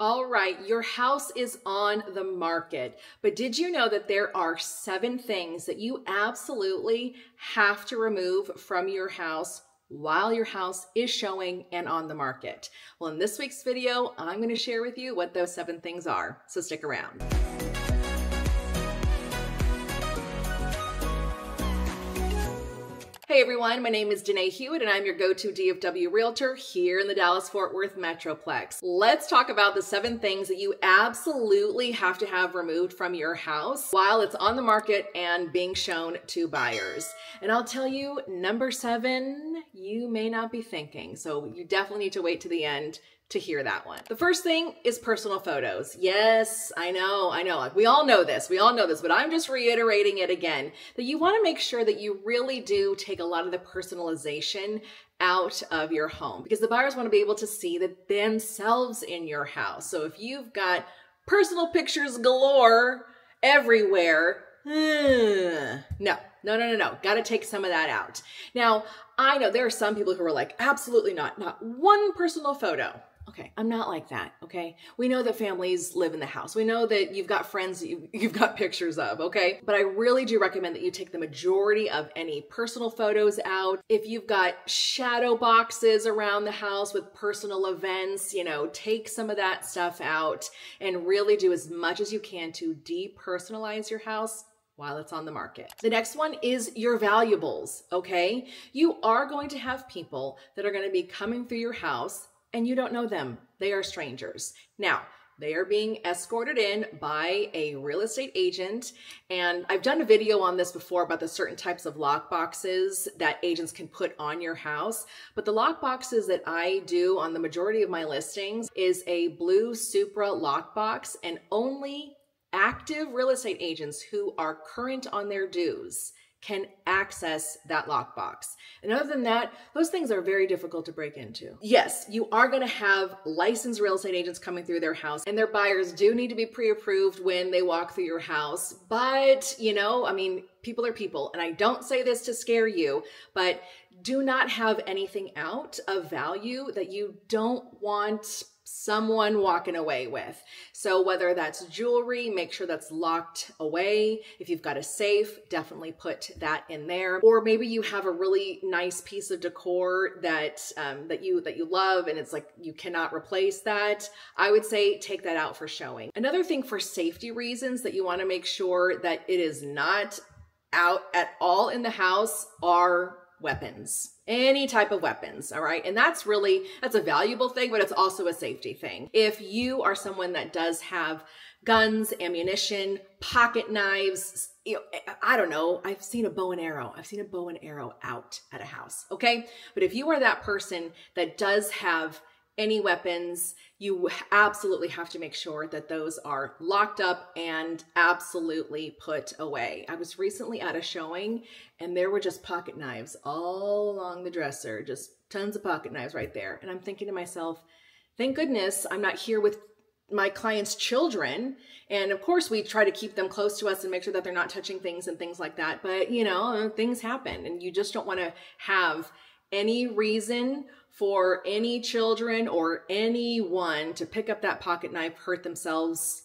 All right, your house is on the market, but did you know that there are 7 things that you absolutely have to remove from your house while your house is showing and on the market? Well, in this week's video, I'm going to share with you what those 7 things are, so stick around. Hey everyone, my name is Danae Hewitt and I'm your go-to DFW Realtor here in the Dallas-Fort Worth Metroplex. Let's talk about the 7 things that you absolutely have to have removed from your house while it's on the market and being shown to buyers. And I'll tell you, number 7, you may not be thinking, so you definitely need to wait to the end to hear that one. The first thing is personal photos. Yes, I know. Like, we all know this, but I'm just reiterating it again, that you want to make sure that you really do take a lot of the personalization out of your home, because the buyers want to be able to see themselves in your house. So if you've got personal pictures galore everywhere, no. Got to take some of that out. Now, I know there are some people who are like, absolutely not one personal photo. Okay, I'm not like that, okay? We know that families live in the house. We know that you've got friends that you've got pictures of, okay? But I really do recommend that you take the majority of any personal photos out. If you've got shadow boxes around the house with personal events, take some of that stuff out and really do as much as you can to depersonalize your house while it's on the market. The next one is your valuables, okay? You are going to have people that are going to be coming through your house and you don't know them. They are strangers. Now, they are being escorted in by a real estate agent. And I've done a video on this before about the certain types of lock boxes that agents can put on your house. But the lock boxes that I do on the majority of my listings is a blue Supra lock box, and only active real estate agents who are current on their dues can access that lockbox. And other than that, those things are very difficult to break into. Yes, you are going to have licensed real estate agents coming through their house, and their buyers do need to be pre-approved when they walk through your house. But, people are people. And I don't say this to scare you, but do not have anything out of value that you don't want someone walking away with. So whether that's jewelry, make sure that's locked away. If you've got a safe, definitely put that in there. Or maybe you have a really nice piece of decor that you love, and it's like you cannot replace that. I would say take that out for showing. Another thing for safety reasons that you want to make sure that it is not out at all in the house are weapons. Any type of weapons, all right? And that's a valuable thing, but it's also a safety thing. If you are someone that does have guns, ammunition, pocket knives, I don't know, I've seen a bow and arrow. I've seen a bow and arrow out at a house, okay? But if you are that person that does have any weapons, you absolutely have to make sure that those are locked up and absolutely put away. I was recently at a showing and there were just pocket knives all along the dresser, just tons of pocket knives right there. And I'm thinking to myself, thank goodness I'm not here with my clients' children. And of course we try to keep them close to us and make sure that they're not touching things and things like that. But things happen and you just don't want to have any reason for any children or anyone to pick up that pocket knife, hurt themselves,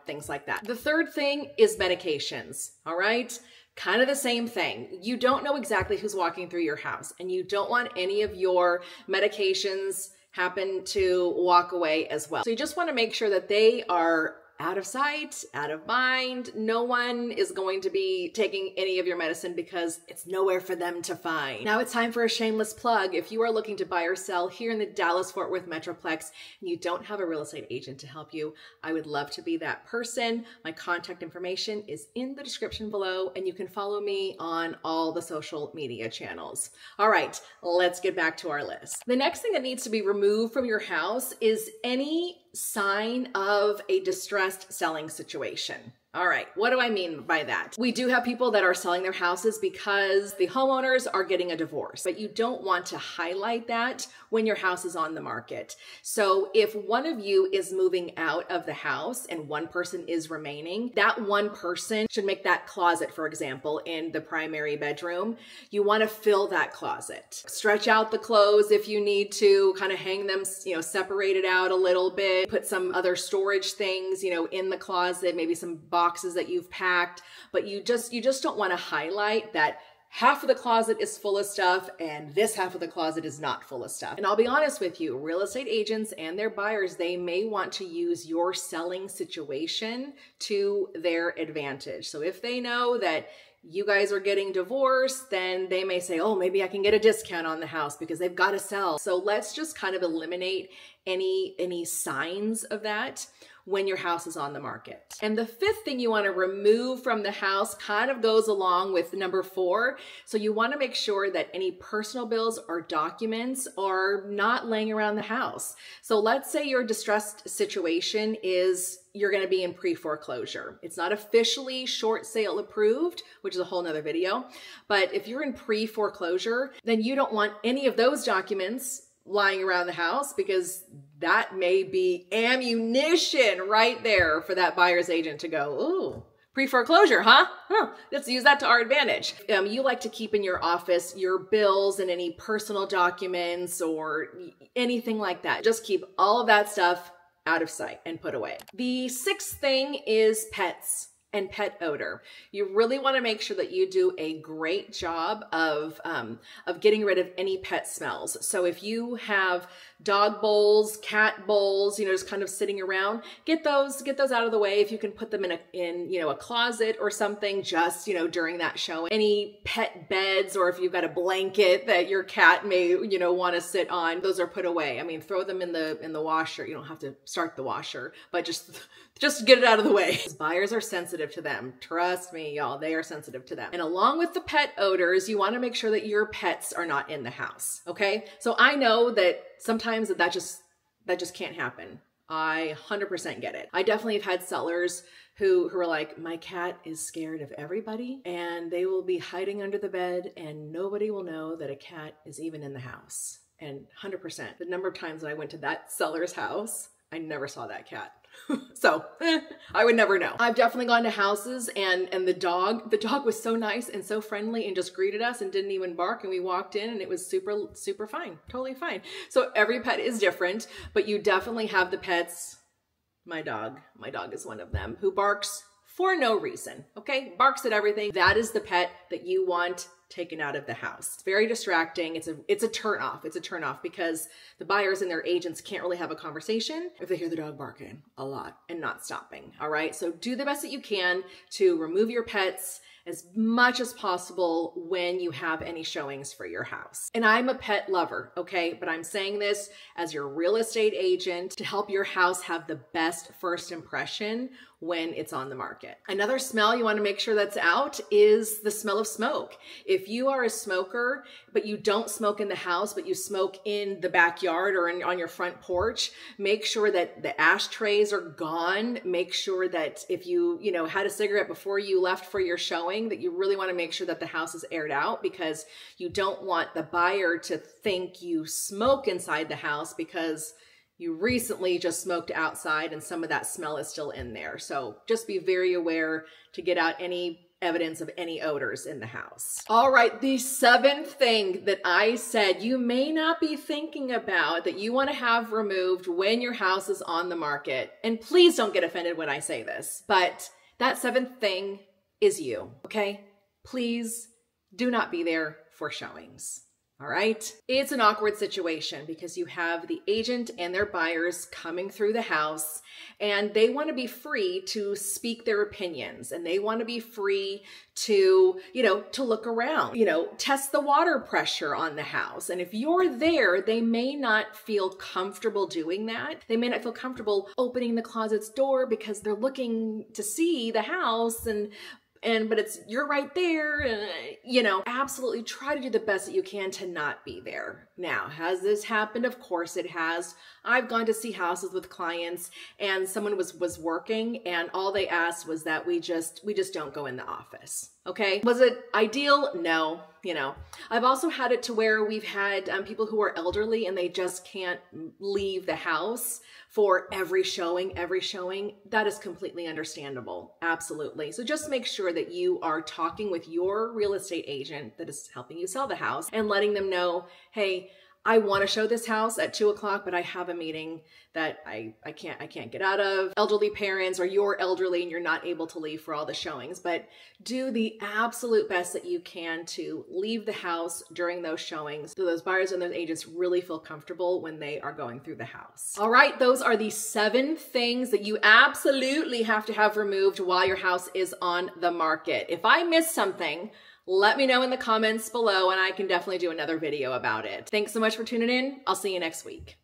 things like that. The third thing is medications, all right? Kind of the same thing. You don't know exactly who's walking through your house, and you don't want any of your medications happen to walk away as well. So you just want to make sure that they are out of sight, out of mind. No one is going to be taking any of your medicine because it's nowhere for them to find. Now it's time for a shameless plug. If you are looking to buy or sell here in the Dallas-Fort Worth Metroplex and you don't have a real estate agent to help you, I would love to be that person. My contact information is in the description below, and you can follow me on all the social media channels. All right, let's get back to our list. The next thing that needs to be removed from your house is any sign of a distressed selling situation. All right, what do I mean by that? We do have people that are selling their houses because the homeowners are getting a divorce, but you don't want to highlight that when your house is on the market. So if one of you is moving out of the house and one person is remaining, that one person should make that closet, for example, in the primary bedroom. You want to fill that closet. Stretch out the clothes if you need to, kind of hang them, separate it out a little bit, put some other storage things, in the closet, maybe some boxes that you've packed, but you just don't want to highlight that half of the closet is full of stuff and this half of the closet is not full of stuff. And I'll be honest with you, real estate agents and their buyers, they may want to use your selling situation to their advantage. So if they know that you guys are getting divorced, then they may say, oh, maybe I can get a discount on the house because they've got to sell. So let's just kind of eliminate any signs of that when your house is on the market. And the fifth thing you want to remove from the house kind of goes along with number 4. So you want to make sure that any personal bills or documents are not laying around the house. So let's say your distressed situation is you're going to be in pre-foreclosure. It's not officially short sale approved, which is a whole nother video. But if you're in pre-foreclosure, then you don't want any of those documents lying around the house because that may be ammunition right there for that buyer's agent to go, ooh, pre-foreclosure, huh? Let's use that to our advantage. You like to keep in your office your bills and any personal documents or anything like that. Just keep all of that stuff out of sight and put away. The 6th thing is pets and pet odor. You really want to make sure that you do a great job of getting rid of any pet smells. So if you have dog bowls, cat bowls, just kind of sitting around, get those out of the way. If you can put them in a closet or something, just, during that show. Any pet beds, or if you've got a blanket that your cat may, want to sit on, those are put away. I mean, throw them in the washer. You don't have to start the washer, but just get it out of the way. Buyers are sensitive to them. Trust me, y'all, they are sensitive to them. And along with the pet odors, you want to make sure that your pets are not in the house, okay? So I know that sometimes that just can't happen. I 100% get it. I definitely have had sellers who are like, my cat is scared of everybody and they will be hiding under the bed and nobody will know that a cat is even in the house. And 100%, the number of times that I went to that seller's house, I never saw that cat. So I would never know. I've definitely gone to houses and the dog was so nice and so friendly and just greeted us and didn't even bark, and we walked in and it was super fine, totally fine. So every pet is different, but you definitely have the pets. My dog is one of them who barks for no reason, okay? Barks at everything. That is the pet that you want taken out of the house. It's very distracting. It's a turn off. It's a turn off because the buyers and their agents can't really have a conversation if they hear the dog barking a lot and not stopping. All right. So do the best that you can to remove your pets as much as possible when you have any showings for your house. And I'm a pet lover, okay? But I'm saying this as your real estate agent to help your house have the best first impression when it's on the market. Another smell you want to make sure that's out is the smell of smoke. If you are a smoker, but you don't smoke in the house, but you smoke in the backyard or on your front porch, make sure that the ashtrays are gone. Make sure that if you had a cigarette before you left for your showing, that you really want to make sure that the house is aired out, because you don't want the buyer to think you smoke inside the house because you recently just smoked outside and some of that smell is still in there. So just be very aware to get out any evidence of any odors in the house. All right, the 7th thing that I said you may not be thinking about that you want to have removed when your house is on the market, and please don't get offended when I say this, but that 7th thing is you, okay? Please do not be there for showings. All right. It's an awkward situation because you have the agent and their buyers coming through the house, and they want to be free to speak their opinions, and they want to be free to, to look around, test the water pressure on the house. And if you're there, they may not feel comfortable doing that. They may not feel comfortable opening the closet's door because they're looking to see the house but you're right there, and absolutely try to do the best that you can to not be there. Now, has this happened? Of course it has. I've gone to see houses with clients and someone was working and all they asked was that we just don't go in the office. Okay. Was it ideal? No. I've also had it to where we've had people who are elderly and they just can't leave the house for every showing. That is completely understandable. Absolutely. So just make sure that you are talking with your real estate agent that is helping you sell the house and letting them know, hey, I want to show this house at 2 o'clock, but I have a meeting that I can't get out of. Elderly parents, or you're elderly and you're not able to leave for all the showings, but do the absolute best that you can to leave the house during those showings so those buyers and those agents really feel comfortable when they are going through the house. All right, those are the 7 things that you absolutely have to have removed while your house is on the market. If I missed something, let me know in the comments below and I can definitely do another video about it. Thanks so much for tuning in. I'll see you next week.